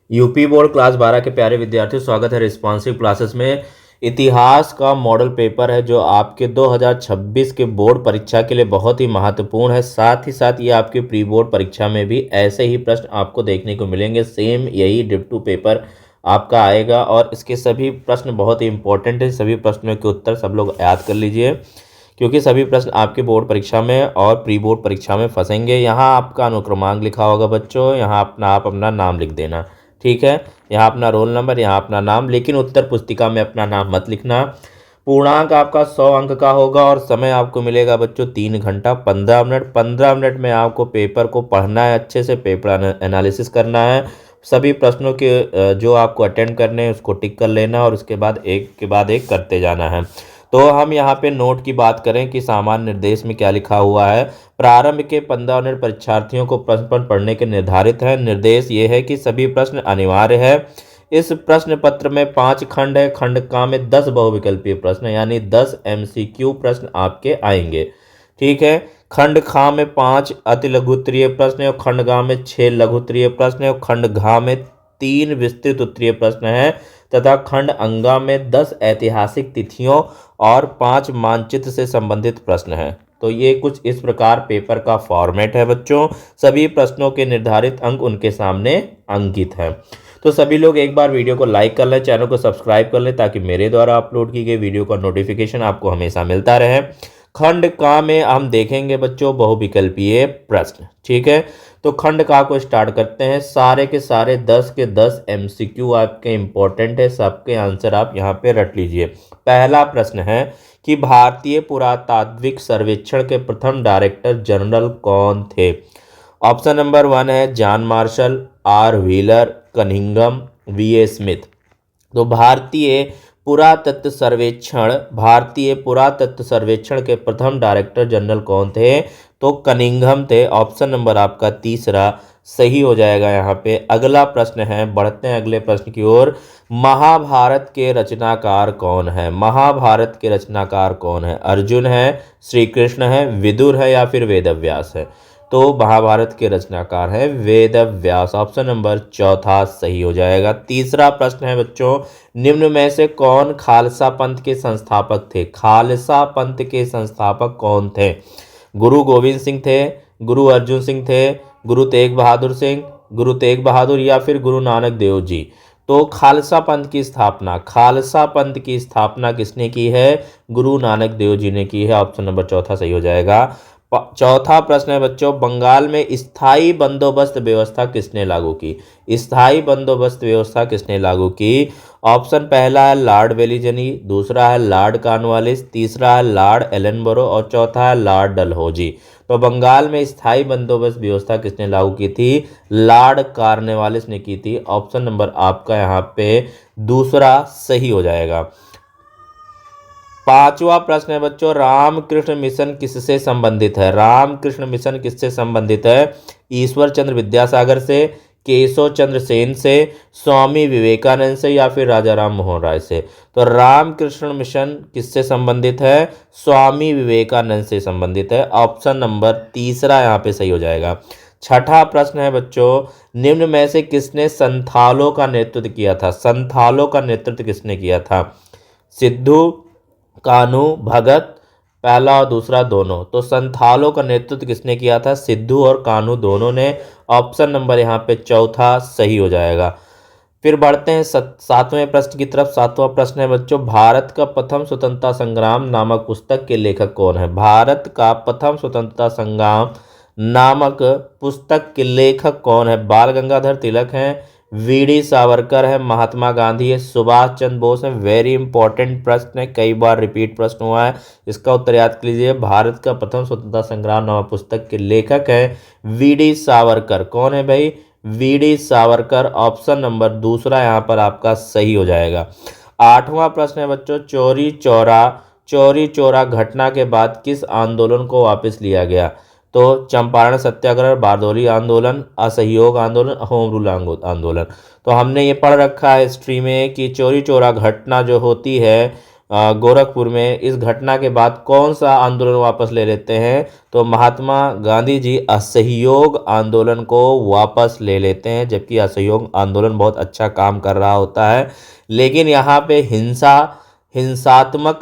UP board class 12 के प्यारे विद्यार्थियों, स्वागत है रिस्पॉन्सिव क्लासेस में। इतिहास का मॉडल पेपर है जो आपके 2026 के बोर्ड परीक्षा के लिए बहुत ही महत्वपूर्ण है। साथ ही साथ ये आपके प्री बोर्ड परीक्षा में भी ऐसे ही प्रश्न आपको देखने को मिलेंगे। सेम यही डिप्टू पेपर आपका आएगा और इसके सभी प्रश्न बहुत ही इंपॉर्टेंट है। सभी प्रश्नों के उत्तर सब लोग याद कर लीजिए, क्योंकि सभी प्रश्न आपके बोर्ड परीक्षा में और प्री बोर्ड परीक्षा में फंसेंगे। यहाँ आपका अनुक्रमांक लिखा होगा बच्चों, यहाँ आप अपना नाम लिख देना, ठीक है। यहाँ अपना रोल नंबर, यहाँ अपना नाम, लेकिन उत्तर पुस्तिका में अपना नाम मत लिखना। पूर्णांक आपका 100 अंक का होगा और समय आपको मिलेगा बच्चों 3 घंटा 15 मिनट। 15 मिनट में आपको पेपर को पढ़ना है, अच्छे से पेपर एनालिसिस करना है। सभी प्रश्नों के जो आपको अटेंड करने हैं उसको टिक कर लेना और उसके बाद एक के बाद एक करते जाना है। तो हम यहाँ पे नोट की बात करें कि सामान्य निर्देश में क्या लिखा हुआ है। प्रारंभ के 15 मिनट परीक्षार्थियों को प्रश्न पत्र पढ़ने के निर्धारित है। निर्देश ये है कि सभी प्रश्न अनिवार्य है। इस प्रश्न पत्र में 5 खंड है। खंड का में 10 बहुविकल्पीय प्रश्न यानी 10 MCQ प्रश्न आपके आएंगे, ठीक है। खंड खा में 5 अति लघु उत्तरीय प्रश्न है और खंड गा में 6 लघु उत्तरीय प्रश्न है और खंड घा में 3 विस्तृत उत्तरीय प्रश्न है तथा खंड अंगा में 10 ऐतिहासिक तिथियों और 5 मानचित्र से संबंधित प्रश्न हैं। तो ये कुछ इस प्रकार पेपर का फॉर्मेट है बच्चों। सभी प्रश्नों के निर्धारित अंक उनके सामने अंकित हैं। तो सभी लोग एक बार वीडियो को लाइक कर लें, चैनल को सब्सक्राइब कर लें, ताकि मेरे द्वारा अपलोड की गई वीडियो का नोटिफिकेशन आपको हमेशा मिलता रहे। खंड का में हम देखेंगे बच्चों बहुविकल्पीय प्रश्न, ठीक है। तो खंड का को स्टार्ट करते हैं। सारे के सारे 10 के 10 MCQ आपके इंपॉर्टेंट है, सबके आंसर आप यहाँ पे रट लीजिए। पहला प्रश्न है कि भारतीय पुरातात्विक सर्वेक्षण के प्रथम डायरेक्टर जनरल कौन थे। ऑप्शन नंबर 1 है John Marshall, R wheeler, Cunningham, VA Smith. तो भारतीय पुरातत्व सर्वेक्षण के प्रथम डायरेक्टर जनरल कौन थे, तो कनिंघम थे। ऑप्शन नंबर आपका तीसरा सही हो जाएगा यहाँ पे। अगला प्रश्न है, बढ़ते हैं अगले प्रश्न की ओर। महाभारत के रचनाकार कौन है। महाभारत के रचनाकार कौन है। अर्जुन है, श्री कृष्ण है, विदुर है या फिर वेदव्यास है। तो महाभारत के रचनाकार है वेद व्यास। ऑप्शन नंबर चौथा सही हो जाएगा। तीसरा प्रश्न है बच्चों, निम्न में से कौन खालसा पंथ के संस्थापक थे। खालसा पंथ के संस्थापक कौन थे। गुरु गोविंद सिंह थे, गुरु अर्जुन सिंह थे, गुरु तेग बहादुर सिंह, गुरु तेग बहादुर या फिर गुरु नानक देव जी। तो खालसा पंथ की स्थापना किसने की है, गुरु नानक देव जी ने की है। ऑप्शन नंबर चौथा सही हो जाएगा। चौथा प्रश्न है बच्चों, बंगाल में स्थायी बंदोबस्त व्यवस्था किसने लागू की। स्थायी बंदोबस्त व्यवस्था किसने लागू की। ऑप्शन पहला है लॉर्ड वेलिजनी, दूसरा है लॉर्ड कॉर्नवालिस, तीसरा है लॉर्ड एलनबरो और चौथा है लॉर्ड डलहौजी। तो बंगाल में स्थायी बंदोबस्त व्यवस्था किसने लागू की थी, लॉर्ड कॉर्नवालिस ने की थी। ऑप्शन नंबर आपका यहाँ पे दूसरा सही हो जाएगा। पांचवा प्रश्न है बच्चों, रामकृष्ण मिशन किससे संबंधित है। रामकृष्ण मिशन किससे संबंधित है। ईश्वर चंद्र विद्यासागर से, केशव चंद्र सेन से, स्वामी विवेकानंद से या फिर राजा राम मोहन राय से। तो रामकृष्ण मिशन किससे संबंधित है, स्वामी विवेकानंद से संबंधित है। ऑप्शन नंबर तीसरा यहाँ पे सही हो जाएगा। छठा प्रश्न है बच्चों, निम्न में से किसने संथालों का नेतृत्व किया था। संथालों का नेतृत्व किसने किया था। सिद्धू, कान्हू, भगत, पहला और दूसरा दोनों। तो संथालों का नेतृत्व किसने किया था, सिद्धू और कान्हू दोनों ने। ऑप्शन नंबर यहाँ पे चौथा सही हो जाएगा। फिर बढ़ते हैं सातवें प्रश्न की तरफ। सातवां प्रश्न है बच्चों, भारत का प्रथम स्वतंत्रता संग्राम नामक पुस्तक के लेखक कौन है। भारत का प्रथम स्वतंत्रता संग्राम नामक पुस्तक के लेखक कौन है। बाल गंगाधर तिलक हैं, VD सावरकर है, महात्मा गांधी है, सुभाष चंद्र बोस है। वेरी इंपॉर्टेंट प्रश्न है, कई बार रिपीट प्रश्न हुआ है, इसका उत्तर याद कर लीजिए। भारत का प्रथम स्वतंत्रता संग्राम नामक पुस्तक के लेखक है VD सावरकर। कौन है भाई, VD सावरकर। ऑप्शन नंबर दूसरा यहाँ पर आपका सही हो जाएगा। आठवां प्रश्न है बच्चों, चौरी चौरा घटना के बाद किस आंदोलन को वापस लिया गया। तो चंपारण सत्याग्रह, बारदौली आंदोलन, असहयोग आंदोलन, होम रूल आंदोलन। तो हमने ये पढ़ रखा है हिस्ट्री में कि चौरी चौरा घटना जो होती है गोरखपुर में इस घटना के बाद कौन सा आंदोलन वापस ले लेते हैं? तो महात्मा गांधी जी असहयोग आंदोलन को वापस ले लेते हैं, जबकि असहयोग आंदोलन बहुत अच्छा काम कर रहा होता है, लेकिन यहाँ पे हिंसात्मक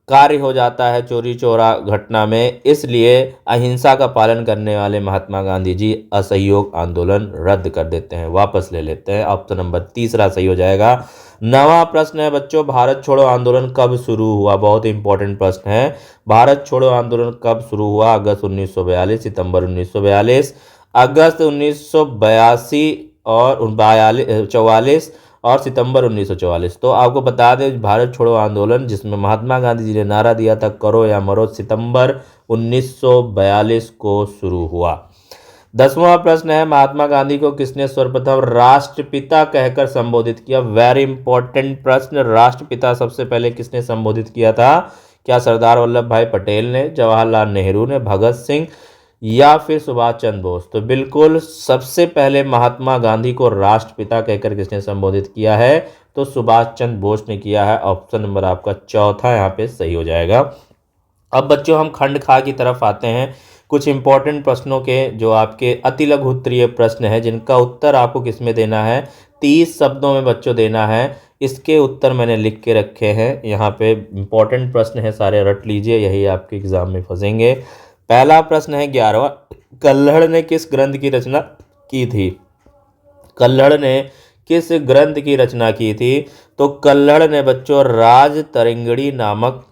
कार्य हो जाता है चोरी चोरा घटना में, इसलिए अहिंसा का पालन करने वाले महात्मा गांधी जी असहयोग आंदोलन रद्द कर देते हैं, वापस ले लेते हैं। ऑप्शन नंबर तीसरा सही हो जाएगा। नवा प्रश्न है बच्चों, भारत छोड़ो आंदोलन कब शुरू हुआ? बहुत इंपॉर्टेंट प्रश्न है। भारत छोड़ो आंदोलन कब शुरू हुआ? अगस्त 1942, सितंबर 1942, अगस्त 1982 और 44 और सितंबर 1944। तो आपको बता दें, भारत छोड़ो आंदोलन जिसमें महात्मा गांधी जी ने नारा दिया था करो या मरो, सितंबर 1942 को शुरू हुआ। 10वां प्रश्न है, महात्मा गांधी को किसने सर्वप्रथम राष्ट्रपिता कहकर संबोधित किया? वेरी इंपॉर्टेंट प्रश्न। राष्ट्रपिता सबसे पहले किसने संबोधित किया था? क्या सरदार वल्लभ भाई पटेल ने, जवाहरलाल नेहरू ने, भगत सिंह या फिर सुभाष चंद्र बोस? तो बिल्कुल सबसे पहले महात्मा गांधी को राष्ट्रपिता कहकर किसने संबोधित किया है? तो सुभाष चंद्र बोस ने किया है। ऑप्शन नंबर आपका चौथा यहाँ पे सही हो जाएगा। अब बच्चों हम खंड खा की तरफ आते हैं। कुछ इंपॉर्टेंट प्रश्नों के जो आपके अति लघु उत्तरीय प्रश्न है, जिनका उत्तर आपको किस में देना है? 30 शब्दों में बच्चों देना है। इसके उत्तर मैंने लिख के रखे हैं यहाँ पे। इंपॉर्टेंट प्रश्न है, सारे रट लीजिए, यही आपके एग्जाम में फंसेंगे। पहला प्रश्न है 11वां, कल्हड़ ने किस ग्रंथ की रचना की थी? कल्हड़ ने किस ग्रंथ की रचना की थी? तो कल्हड़ ने बच्चों राजतरंगिणी नामक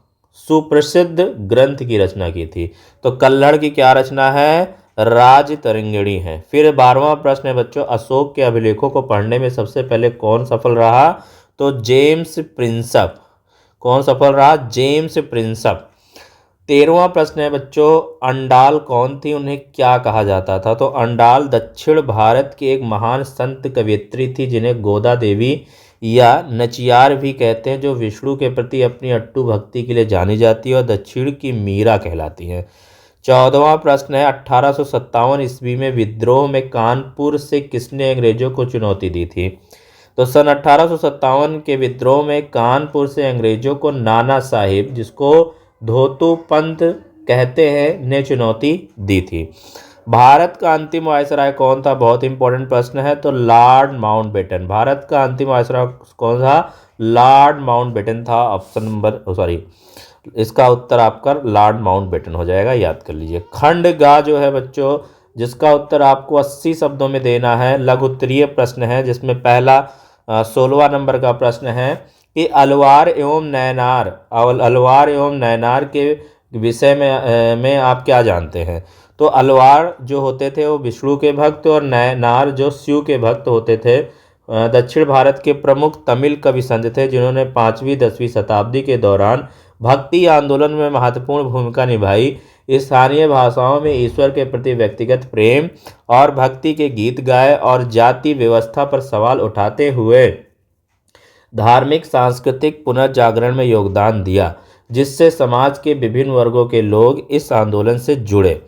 सुप्रसिद्ध ग्रंथ की रचना की थी। तो कल्हड़ की क्या रचना है? राजतरंगिणी है। फिर 12वां प्रश्न है बच्चों, अशोक के अभिलेखों को पढ़ने में सबसे पहले कौन सफल रहा? तो जेम्स प्रिंसप। कौन सफल रहा? James Prinsep. 13वां प्रश्न है बच्चों, अंडाल कौन थी, उन्हें क्या कहा जाता था? तो अंडाल दक्षिण भारत की एक महान संत कवयित्री थी, जिन्हें गोदा देवी या नचियार भी कहते हैं, जो विष्णु के प्रति अपनी अट्टू भक्ति के लिए जानी जाती है और दक्षिण की मीरा कहलाती हैं। 14वां प्रश्न है, 1857 ईस्वी में विद्रोह में कानपुर से किसने अंग्रेजों को चुनौती दी थी? तो सन 1857 के विद्रोह में कानपुर से अंग्रेजों को नाना साहिब, जिसको धोतू पंथ कहते हैं, ने चुनौती दी थी। भारत का अंतिम वायसराय कौन था? बहुत इंपॉर्टेंट प्रश्न है। तो लॉर्ड माउंटबेटन। भारत का अंतिम वायसराय कौन था? लॉर्ड माउंटबेटन था। ऑप्शन नंबर सॉरी, इसका उत्तर आपका लॉर्ड माउंटबेटन हो जाएगा, याद कर लीजिए। खंड गा जो है बच्चों, जिसका उत्तर आपको 80 शब्दों में देना है, लघु उत्तरीय प्रश्न है, जिसमें पहला 16वां नंबर का प्रश्न है कि अलवार एवं नैनार के विषय में आप क्या जानते हैं? तो अलवार जो होते थे वो विष्णु के भक्त और नैनार जो शिव के भक्त होते थे। दक्षिण भारत के प्रमुख तमिल कवि संत थे, जिन्होंने 5वीं-10वीं शताब्दी के दौरान भक्ति आंदोलन में महत्वपूर्ण भूमिका निभाई। स्थानीय भाषाओं में ईश्वर के प्रति व्यक्तिगत प्रेम और भक्ति के गीत गाए और जाति व्यवस्था पर सवाल उठाते हुए धार्मिक सांस्कृतिक पुनर्जागरण में योगदान दिया, जिससे समाज के विभिन्न वर्गों के लोग इस आंदोलन से जुड़े।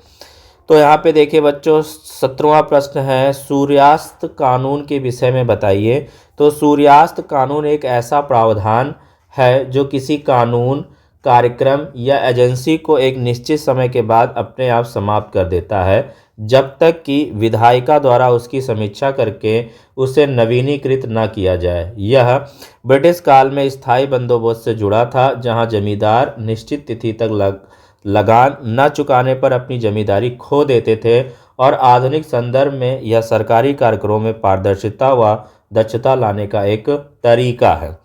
तो यहाँ पे देखिए बच्चों, 17वां प्रश्न है, सूर्यास्त कानून के विषय में बताइए। तो सूर्यास्त कानून एक ऐसा प्रावधान है जो किसी कानून, कार्यक्रम या एजेंसी को एक निश्चित समय के बाद अपने आप समाप्त कर देता है, जब तक कि विधायिका द्वारा उसकी समीक्षा करके उसे नवीनीकृत न किया जाए। यह ब्रिटिश काल में स्थायी बंदोबस्त से जुड़ा था, जहां जमींदार निश्चित तिथि तक लगान न चुकाने पर अपनी जमींदारी खो देते थे, और आधुनिक संदर्भ में यह सरकारी कार्यक्रमों में पारदर्शिता व दक्षता लाने का एक तरीका है।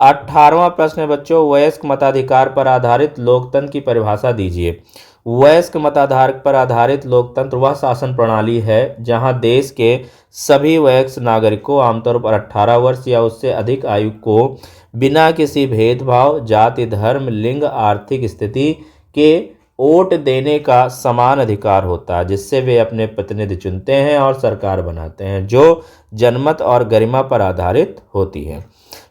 18वां प्रश्न है बच्चों, वयस्क मताधिकार पर आधारित लोकतंत्र की परिभाषा दीजिए। वयस्क मताधार पर आधारित लोकतंत्र वह शासन प्रणाली है जहां देश के सभी वयस्क नागरिकों, आमतौर पर 18 वर्ष या उससे अधिक आयु को, बिना किसी भेदभाव, जाति, धर्म, लिंग, आर्थिक स्थिति के वोट देने का समान अधिकार होता है, जिससे वे अपने प्रतिनिधि चुनते हैं और सरकार बनाते हैं, जो जनमत और गरिमा पर आधारित होती है।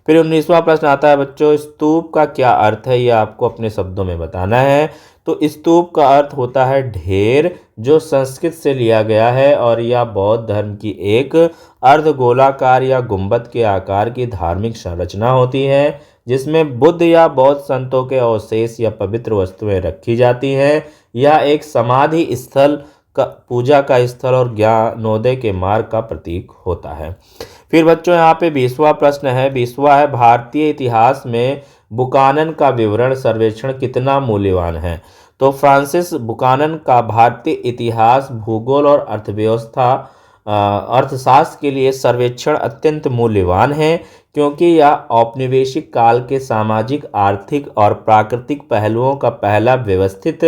फिर 19वां प्रश्न आता है बच्चों, स्तूप का क्या अर्थ है, यह आपको अपने शब्दों में बताना है। तो स्तूप का अर्थ होता है ढेर, जो संस्कृत से लिया गया है, और यह बौद्ध धर्म की एक अर्धगोलाकार या गुंबद के आकार की धार्मिक संरचना होती है, जिसमें बुद्ध या बौद्ध संतों के अवशेष या पवित्र वस्तुएं रखी जाती हैं। यह एक समाधि स्थल का, पूजा का स्थल और ज्ञानोदय के मार्ग का प्रतीक होता है। फिर बच्चों यहाँ पे 20वां प्रश्न है। 20वां है, भारतीय इतिहास में बुकानन का विवरण सर्वेक्षण कितना मूल्यवान है। तो फ्रांसिस बुकानन का भारतीय इतिहास, भूगोल और अर्थशास्त्र के लिए सर्वेक्षण अत्यंत मूल्यवान है, क्योंकि यह औपनिवेशिक काल के सामाजिक, आर्थिक और प्राकृतिक पहलुओं का पहला व्यवस्थित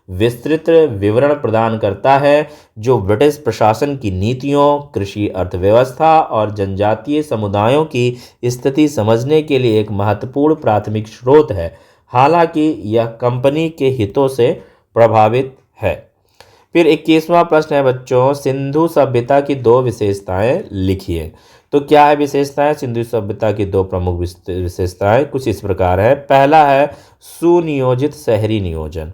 विस्तृत विवरण प्रदान करता है, जो ब्रिटिश प्रशासन की नीतियों, कृषि अर्थव्यवस्था और जनजातीय समुदायों की स्थिति समझने के लिए एक महत्वपूर्ण प्राथमिक स्रोत है। हालांकि यह कंपनी के हितों से प्रभावित है। फिर 21वां प्रश्न है बच्चों, सिंधु सभ्यता की दो विशेषताएं लिखिए। तो क्या है विशेषताएं? सिंधु सभ्यता की दो प्रमुख विशेषताएं कुछ इस प्रकार है। पहला है सुनियोजित शहरी नियोजन।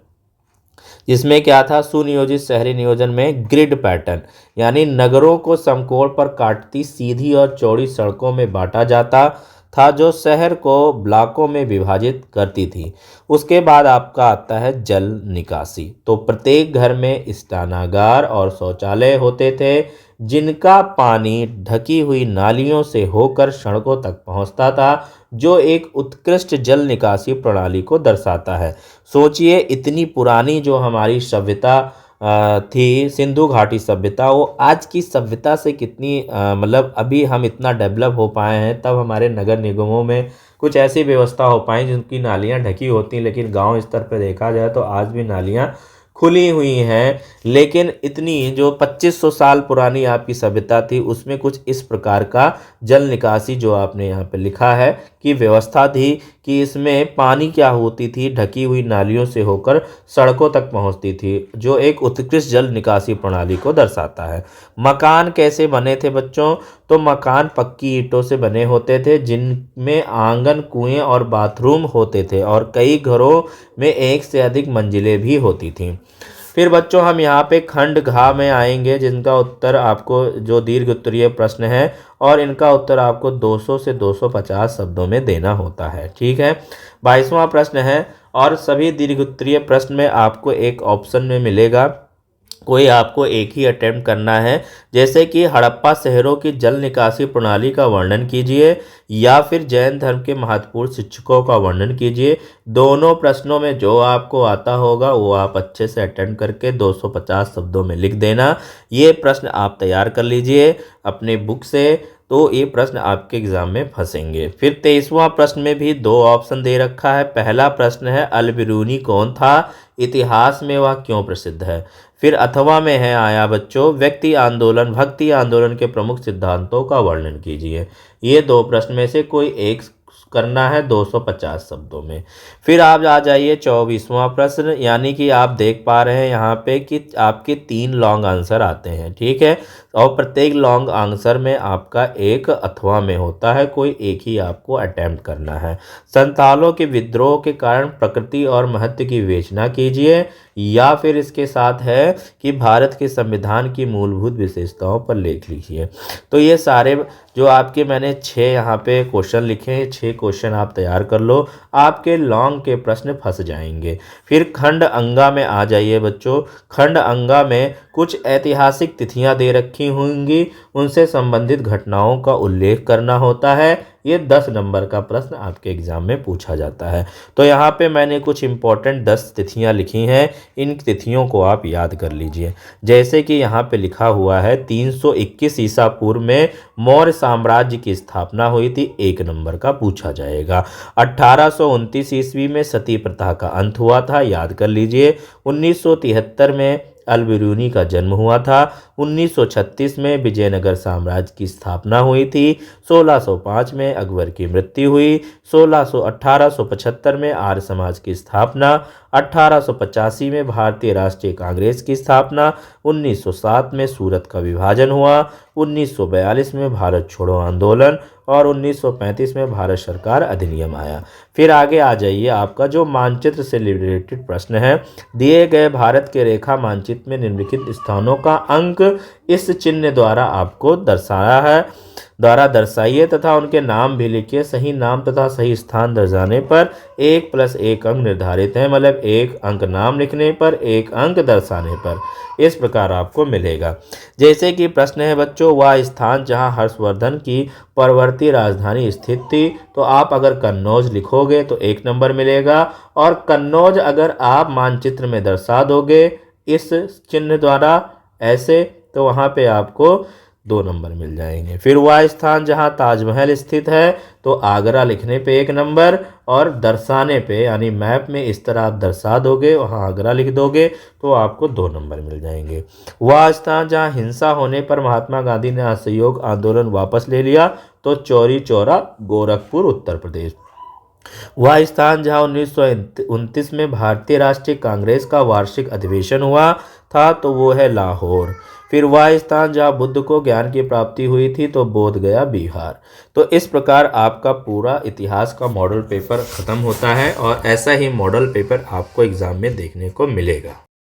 इसमें क्या था? सुनियोजित शहरी नियोजन में ग्रिड पैटर्न, यानी नगरों को समकोण पर काटती सीधी और चौड़ी सड़कों में बांटा जाता था, जो शहर को ब्लॉकों में विभाजित करती थी। उसके बाद आपका आता है जल निकासी। तो प्रत्येक घर में स्नानागार और शौचालय होते थे, जिनका पानी ढकी हुई नालियों से होकर सड़कों तक पहुंचता था, जो एक उत्कृष्ट जल निकासी प्रणाली को दर्शाता है। सोचिए, इतनी पुरानी जो हमारी सभ्यता थी, सिंधु घाटी सभ्यता, वो आज की सभ्यता से कितनी मतलब अभी हम इतना डेवलप हो पाए हैं, तब हमारे नगर निगमों में कुछ ऐसी व्यवस्था हो पाई जिनकी नालियाँ ढकी होती, लेकिन गांव स्तर पर देखा जाए तो आज भी नालियाँ खुली हुई हैं। लेकिन इतनी जो 2500 साल पुरानी आपकी सभ्यता थी, उसमें कुछ इस प्रकार का जल निकासी जो आपने यहाँ पे लिखा है कि व्यवस्था थी, कि इसमें पानी क्या होती थी, ढकी हुई नालियों से होकर सड़कों तक पहुँचती थी, जो एक उत्कृष्ट जल निकासी प्रणाली को दर्शाता है। मकान कैसे बने थे बच्चों? तो मकान पक्की ईंटों से बने होते थे, जिनमें आंगन, कुएं और बाथरूम होते थे, और कई घरों में एक से अधिक मंजिलें भी होती थीं। फिर बच्चों हम यहाँ पे खंड घ में आएंगे, जिनका उत्तर आपको, जो दीर्घ उत्तरीय प्रश्न है, और इनका उत्तर आपको 200 से 250 शब्दों में देना होता है। ठीक है। 22वां प्रश्न है, और सभी दीर्घ उत्तरीय प्रश्न में आपको एक ऑप्शन में मिलेगा, कोई आपको एक ही अटेम्प्ट करना है, जैसे कि हड़प्पा शहरों की जल निकासी प्रणाली का वर्णन कीजिए, या फिर जैन धर्म के महत्वपूर्ण शिक्षकों का वर्णन कीजिए। दोनों प्रश्नों में जो आपको आता होगा वो आप अच्छे से अटेम्प्ट करके 250 शब्दों में लिख देना। ये प्रश्न आप तैयार कर लीजिए अपने बुक से, तो ये प्रश्न आपके एग्जाम में फंसेंगे। फिर 23वां प्रश्न में भी दो ऑप्शन दे रखा है। पहला प्रश्न है, अल बिरूनी कौन था? इतिहास में वह क्यों प्रसिद्ध है? फिर अथवा में है आया बच्चों, व्यक्ति आंदोलन, भक्ति आंदोलन के प्रमुख सिद्धांतों का वर्णन कीजिए। ये दो प्रश्न में से कोई एक करना है 250 शब्दों में। फिर आप आ जाइए 24वां प्रश्न, यानी कि आप देख पा रहे हैं यहाँ पे कि आपके 3 लॉन्ग आंसर आते हैं। ठीक है, और प्रत्येक लॉन्ग आंसर में आपका एक अथवा में होता है, कोई एक ही आपको अटेम्प्ट करना है। संतालों के विद्रोह के कारण प्रकृति और महत्व की विवेचना कीजिए, या फिर इसके साथ है कि भारत के संविधान की मूलभूत विशेषताओं पर लेख लिखिए। तो ये सारे जो आपके मैंने 6 यहाँ पे क्वेश्चन लिखे हैं, 6 क्वेश्चन आप तैयार कर लो, आपके लॉन्ग के प्रश्न फंस जाएंगे। फिर खंड अंगा में आ जाइए बच्चों। खंड अंगा में कुछ ऐतिहासिक तिथियां दे रखी होंगी, उनसे संबंधित घटनाओं का उल्लेख करना होता है। ये 10 नंबर का प्रश्न आपके एग्जाम में पूछा जाता है। तो यहाँ पे मैंने कुछ इंपॉर्टेंट 10 तिथियां लिखी हैं, इन तिथियों को आप याद कर लीजिए। जैसे कि यहाँ पे लिखा हुआ है 321 ईसा पूर्व में मौर्य साम्राज्य की स्थापना हुई थी, 1 नंबर का पूछा जाएगा। 1829 ईस्वी में सती प्रथा का अंत हुआ था, याद कर लीजिए। 1973 में अल बिरूनी का जन्म हुआ था। 1936 में विजयनगर साम्राज्य की स्थापना हुई थी। 1605 में अकबर की मृत्यु हुई। 1875 में आर्य समाज की स्थापना। 1885 में भारतीय राष्ट्रीय कांग्रेस की स्थापना। 1907 में सूरत का विभाजन हुआ। 1942 में भारत छोड़ो आंदोलन, और 1935 में भारत सरकार अधिनियम आया। फिर आगे आ जाइए, आपका जो मानचित्र से रिलेटेड प्रश्न है, दिए गए भारत के रेखा मानचित्र में निम्नलिखित स्थानों का अंक इस चिन्ह द्वारा आपको दर्शाया है। द्वारा दर्शाइए तथा उनके नाम भी लिखिए। सही नाम तथा सही स्थान दर्शाने पर 1+1 अंक निर्धारित है, मतलब 1 अंक नाम लिखने पर 1 अंक दर्शाने पर। इस प्रकार आपको मिलेगा। जैसे कि प्रश्न है बच्चों, वह स्थान जहां हर्षवर्धन की परवर्ती राजधानी स्थित थी, तो आप अगर कन्नौज लिखोगे तो 1 नंबर मिलेगा, और कन्नौज अगर आप मानचित्र में दर्शा दोगे इस चिन्ह द्वारा ऐसे, तो वहां पे आपको 2 नंबर मिल जाएंगे। फिर वह स्थान जहां ताजमहल स्थित है, तो आगरा लिखने पे 1 नंबर, और दर्शाने पे यानी मैप में इस तरह आप दर्शा दोगे, वहां आगरा लिख दोगे तो आपको 2 नंबर मिल जाएंगे। वह स्थान जहां हिंसा होने पर महात्मा गांधी ने असहयोग आंदोलन वापस ले लिया, तो चौरी चौरा गोरखपुर उत्तर प्रदेश। वह स्थान जहां 1929 में भारतीय राष्ट्रीय कांग्रेस का वार्षिक अधिवेशन हुआ था, तो वो है लाहौर। फिर वह स्थान जहां बुद्ध को ज्ञान की प्राप्ति हुई थी, तो बोध गया बिहार। तो इस प्रकार आपका पूरा इतिहास का मॉडल पेपर ख़त्म होता है, और ऐसा ही मॉडल पेपर आपको एग्ज़ाम में देखने को मिलेगा।